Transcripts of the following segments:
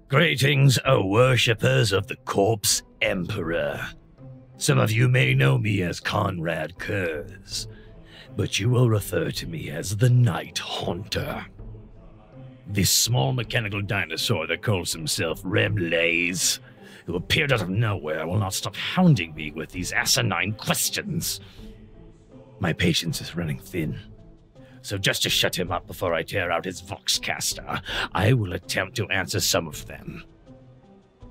Greetings, O worshippers of the Corpse Emperor. Some of you may know me as Konrad Curze, but you will refer to me as the Night Haunter. This small mechanical dinosaur that calls himself Remlaze, who appeared out of nowhere, will not stop hounding me with these asinine questions. My patience is running thin, so just to shut him up before I tear out his Voxcaster, I will attempt to answer some of them.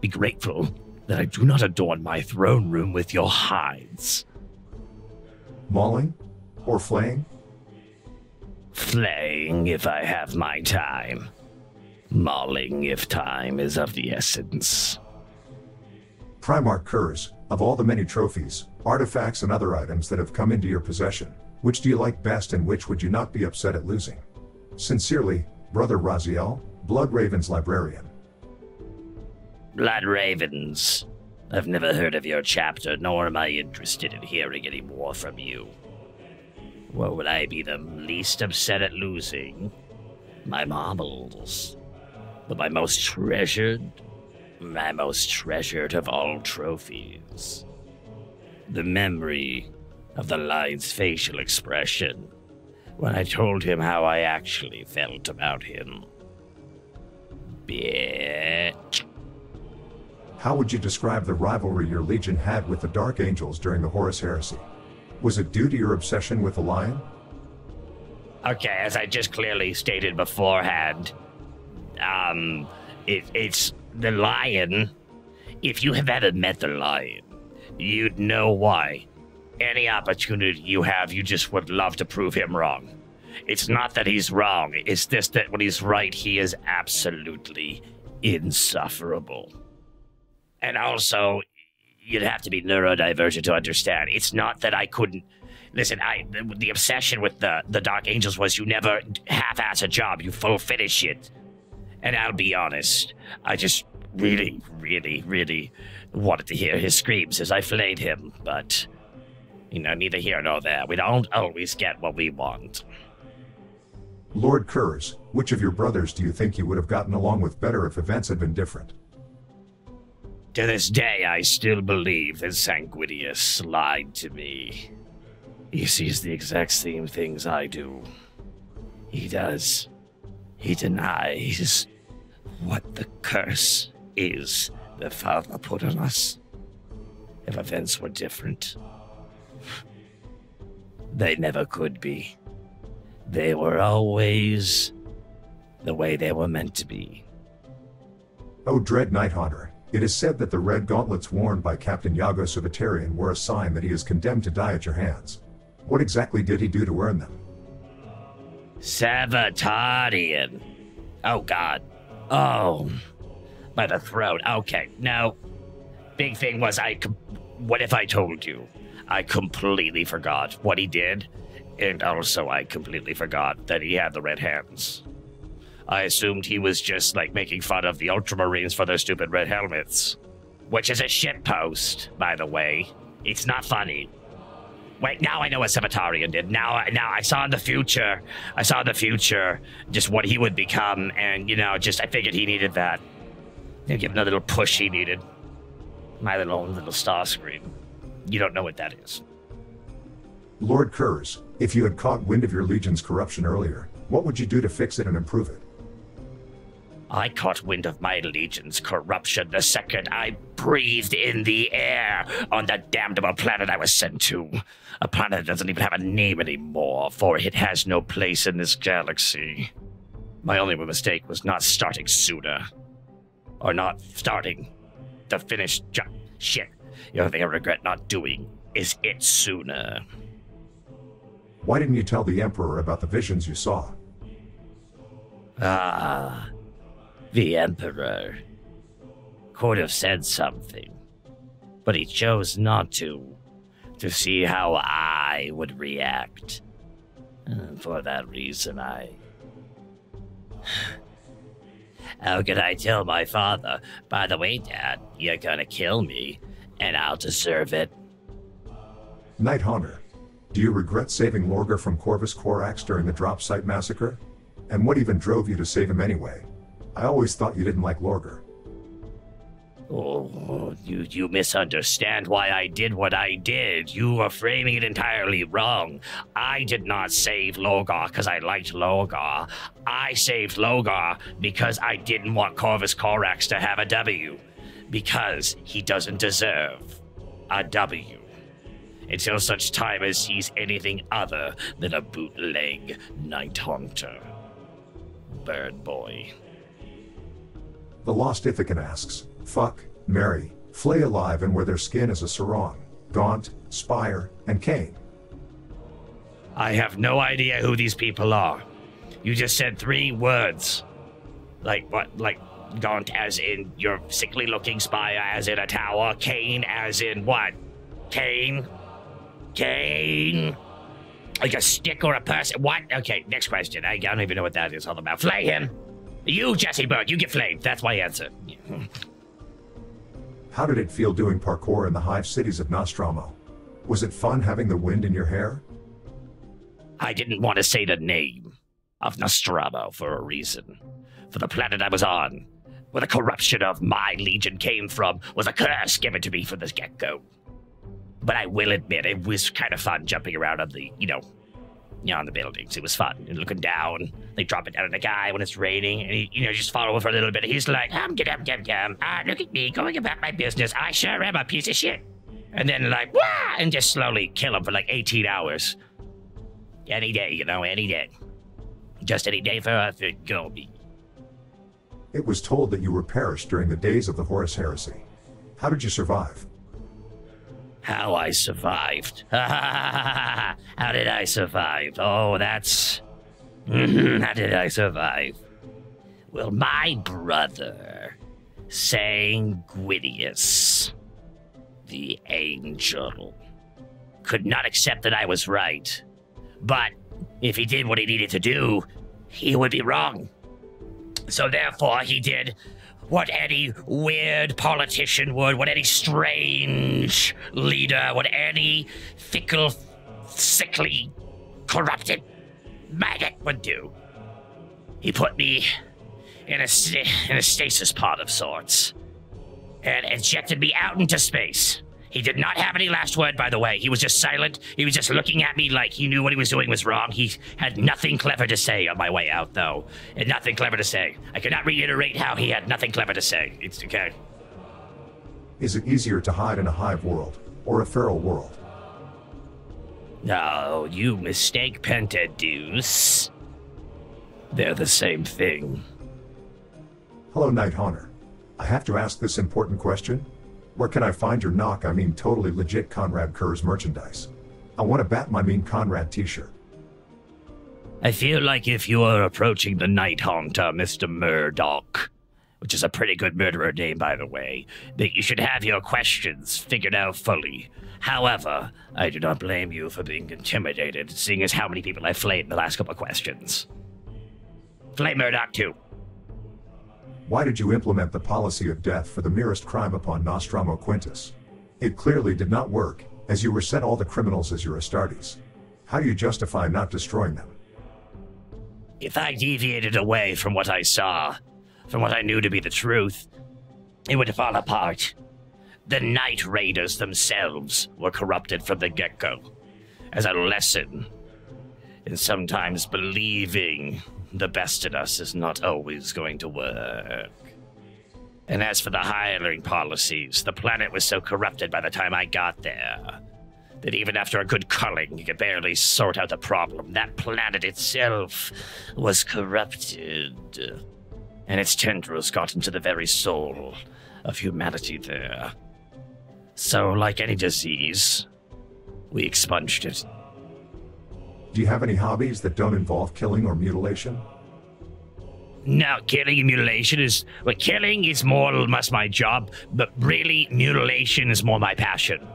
Be grateful that I do not adorn my throne room with your hides. Mauling? Or flaying? Flaying if I have my time. Mauling if time is of the essence. Primarch Curze, of all the many trophies, artifacts and other items that have come into your possession, which do you like best and which would you not be upset at losing? Sincerely, Brother Raziel, Blood Raven's librarian. Blood Ravens. I've never heard of your chapter, nor am I interested in hearing any more from you. What would I be the least upset at losing? My marbles. But my most treasured of all trophies. The memory of the lion's facial expression when I told him how I actually felt about him. Bitch. How would you describe the rivalry your legion had with the Dark Angels during the Horus Heresy? Was it due to your obsession with the lion? Okay, as I just clearly stated beforehand, it's the lion. If you have ever met the lion, you'd know why. Any opportunity you have, you just would love to prove him wrong. It's not that he's wrong, it's just that when he's right, he is absolutely insufferable. And also, you'd have to be neurodivergent to understand. It's not that I couldn't... Listen, the obsession with the Dark Angels was you never half-ass a job, you full finish it. And I'll be honest, I just really, really, really wanted to hear his screams as I flayed him, but... You know, neither here nor there. We don't always get what we want. Lord Curze, which of your brothers do you think you would have gotten along with better if events had been different? To this day, I still believe that Sanguinius lied to me. He sees the exact same things I do. He does. He denies what the curse is the Father put on us. If events were different, they never could be. They were always the way they were meant to be. O dread Nighthunter, it is said that the red gauntlets worn by Captain Iago Sevatarion were a sign that he is condemned to die at your hands. What exactly did he do to earn them? Sevatarion. Oh, God. Oh. By the throat. Okay, now, big thing was what if I told you? I completely forgot what he did, and also I completely forgot that he had the red hands. I assumed he was just, like, making fun of the Ultramarines for their stupid red helmets. Which is a shitpost, by the way. It's not funny. Wait, now I know what Sevatarion did. Now I saw in the future just what he would become, and, you know, I figured he needed that. Give him the little push he needed. My little star screen. You don't know what that is. Lord Curze, if you had caught wind of your legion's corruption earlier, what would you do to fix it and improve it? I caught wind of my legion's corruption the second I breathed in the air on the damnable planet I was sent to. A planet that doesn't even have a name anymore, for it has no place in this galaxy. My only mistake was not starting sooner. Or not starting the finished job. Shit. The only thing I regret not doing is it sooner. Why didn't you tell the Emperor about the visions you saw? Ah, the Emperor could have said something, but he chose not to see how I would react. And for that reason, How could I tell my father, by the way, Dad, you're gonna kill me, and I'll deserve it? Nighthunter, do you regret saving Lorgar from Corvus Corax during the drop site massacre? And what even drove you to save him anyway? I always thought you didn't like Lorgar. Oh, you misunderstand why I did what I did. You are framing it entirely wrong. I did not save Logar because I liked Logar. I saved Logar because I didn't want Corvus Corax to have a W. Because he doesn't deserve a W. Until such time as he's anything other than a bootleg Night Hunter. Bird boy. The Lost Ithacan asks, fuck, marry, flay alive and wear their skin as a sarong, gaunt, spire, and cane. I have no idea who these people are. You just said 3 words. Like what? Like gaunt as in your sickly looking spire as in a tower, cane as in what? Cane? Cane? Like a stick or a person? What? Okay, next question. I don't even know what that is all about. Flay him! You, Jesse Bird, you get flayed. That's my answer. How did it feel doing parkour in the hive cities of Nostromo? Was it fun having the wind in your hair? I didn't want to say the name of Nostromo for a reason. For the planet I was on, where the corruption of my legion came from, was a curse given to me from the get-go. But I will admit, it was kind of fun jumping around on the, on the buildings. It was fun. And looking down, they drop it down on the guy when it's raining, and he, just follow him for a little bit. He's like, look at me, going about my business. I sure am a piece of shit. And then like, wah, and just slowly kill him for like 18 hours. Any day, any day. Just any day for me. It was told that you were perished during the days of the Horus Heresy. How did you survive? How I survived. How did I survive? Oh, that's... How did I survive? Well, my brother, Sanguinius, the angel, could not accept that I was right. But if he did what he needed to do, he would be wrong. So therefore, he did what any weird politician would, what any strange leader, what any fickle, sickly, corrupted maggot would do. He put me in a stasis pod of sorts and ejected me out into space. He did not have any last word, by the way. He was just silent. He was just looking at me like he knew what he was doing was wrong. He had nothing clever to say on my way out, though. And nothing clever to say. I cannot reiterate how he had nothing clever to say. It's okay. Is it easier to hide in a hive world or a feral world? No, you mistake, Pentadeuce. They're the same thing. Hello, Night Hunter. I have to ask this important question. Where can I find your totally legit Konrad Curze merchandise? I want to bat my mean Konrad t-shirt. I feel like if you are approaching the Night Hunter, Mr. Murdoch, which is a pretty good murderer name, by the way, that you should have your questions figured out fully. However, I do not blame you for being intimidated, seeing as how many people I flayed in the last couple of questions. Flay Murdoch, too. Why did you implement the policy of death for the merest crime upon Nostromo Quintus? It clearly did not work, as you were set all the criminals as your Astartes. How do you justify not destroying them? If I deviated away from what I saw, from what I knew to be the truth, it would fall apart. The Night Raiders themselves were corrupted from the get-go, as a lesson. And sometimes believing the best in us is not always going to work. And as for the hiring policies, the planet was so corrupted by the time I got there that even after a good culling, you could barely sort out the problem. That planet itself was corrupted, and its tendrils got into the very soul of humanity there. So, like any disease, we expunged it. Do you have any hobbies that don't involve killing or mutilation? No, killing and mutilation is... Well, killing is more or less my job, but really, mutilation is more my passion.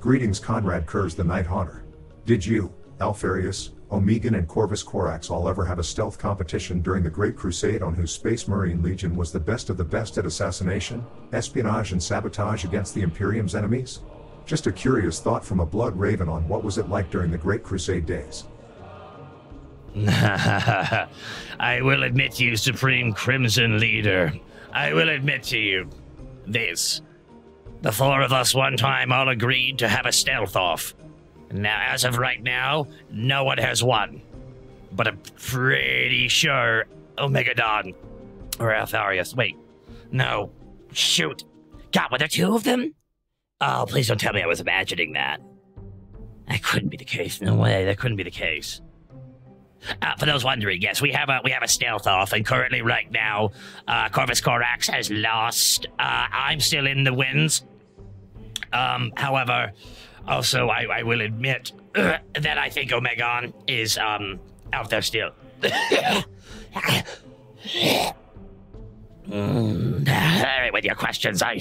Greetings, Konrad Curze the Night Hunter. Did you, Alfarius, Omegan and Corvus Corax all ever have a stealth competition during the Great Crusade on whose Space Marine Legion was the best of the best at assassination, espionage and sabotage against the Imperium's enemies? Just a curious thought from a blood raven on what was it like during the Great Crusade days. I will admit to you, Supreme Crimson Leader. I will admit to you this. The four of us one time all agreed to have a stealth off. Now, as of right now, no one has won. But I'm pretty sure Omegadon or Altharius. Wait, no. Shoot. God, were there two of them? Oh, please don't tell me I was imagining that. That couldn't be the case. No way, that couldn't be the case. For those wondering, yes, we have a stealth off, and currently, right now, Corvus Corax has lost. I'm still in the wins. However, also, I will admit that I think Omegon is out there still. Alright, with your questions, I...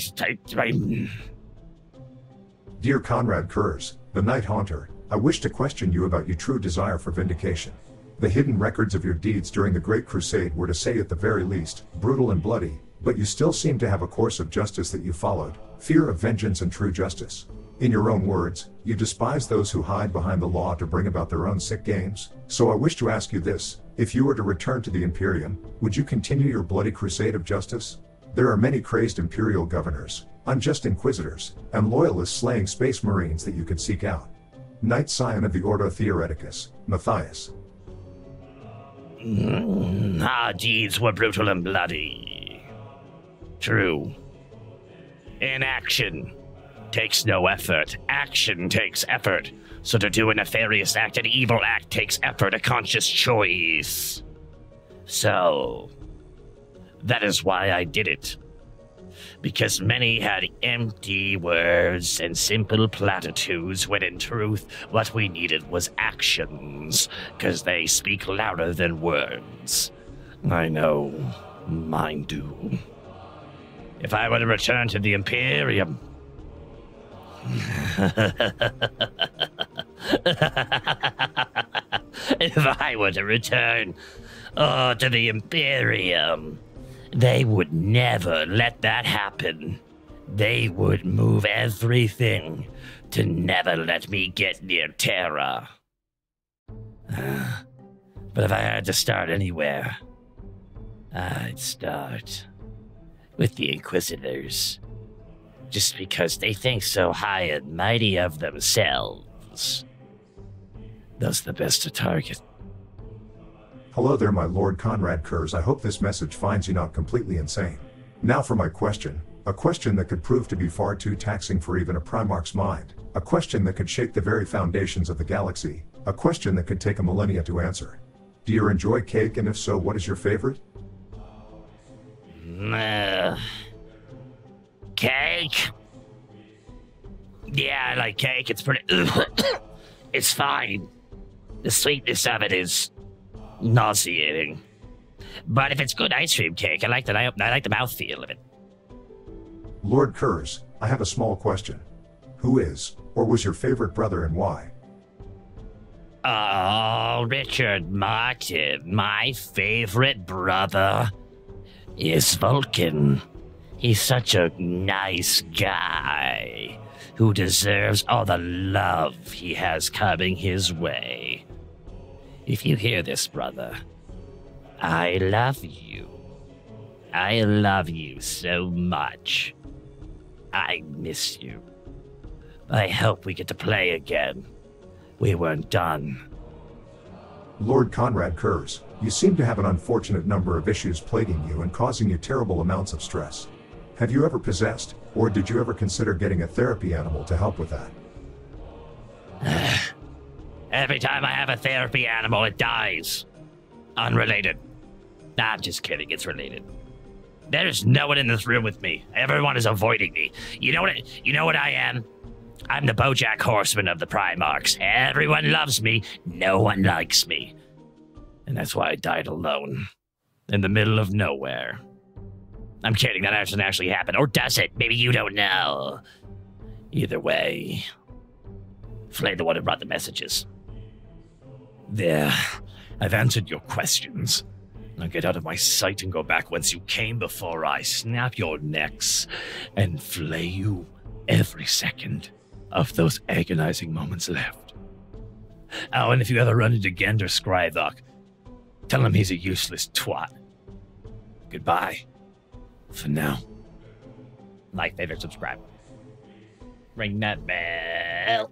Dear Konrad Curze, the Night Haunter, I wish to question you about your true desire for vindication. The hidden records of your deeds during the Great Crusade were, to say at the very least, brutal and bloody, but you still seem to have a course of justice that you followed, fear of vengeance and true justice. In your own words, you despise those who hide behind the law to bring about their own sick games. So I wish to ask you this: if you were to return to the Imperium, would you continue your bloody crusade of justice? There are many crazed Imperial governors, unjust inquisitors, and loyalists slaying space marines that you could seek out. Knight Scion of the Ordo Theoreticus, Matthias. Our deeds were brutal and bloody. True. Inaction takes no effort. Action takes effort. So to do a nefarious act, an evil act, takes effort, a conscious choice. So, that is why I did it. Because many had empty words and simple platitudes, when in truth, what we needed was actions, because they speak louder than words. I know, mine do. If I were to return to the Imperium... If I were to return to the Imperium, they would never let that happen. They would move everything to never let me get near Terra. But if I had to start anywhere, I'd start with the Inquisitors. Just because they think so high and mighty of themselves. Those are the best to target. Hello there, my Lord Konrad Curze. I hope this message finds you not completely insane. Now for my question. A question that could prove to be far too taxing for even a Primarch's mind. A question that could shake the very foundations of the galaxy. A question that could take a millennia to answer. Do you enjoy cake, and if so, what is your favorite? Cake? Yeah, I like cake. It's pretty... It's fine. The sweetness of it is nauseating. But if it's good ice cream cake, I like the mouthfeel of it. Lord Curze, I have a small question. Who is, or was your favorite brother, and why? Oh, Richard Martin, my favorite brother is Vulcan. He's such a nice guy who deserves all the love he has coming his way. If you hear this, brother, I love you. I love you so much. I miss you. I hope we get to play again. We weren't done. Lord Konrad Curze, you seem to have an unfortunate number of issues plaguing you and causing you terrible amounts of stress. Have you ever possessed, or did you ever consider getting a therapy animal to help with that? Every time I have a therapy animal, it dies. Unrelated. Nah, I'm just kidding, it's related. There's no one in this room with me. Everyone is avoiding me. You know what I am? I'm the BoJack Horseman of the Primarchs. Everyone loves me, no one likes me. And that's why I died alone. In the middle of nowhere. I'm kidding, that doesn't actually happen. Or does it? Maybe you don't know. Either way, Flay the one who brought the messages. There, I've answered your questions. Now get out of my sight and go back whence you came before I snap your necks and flay you every second of those agonizing moments left. Oh, and if you ever run into Gender Scrivock, Tell him he's a useless twat. Goodbye. For now. Like, favorite, subscribe. Ring that bell.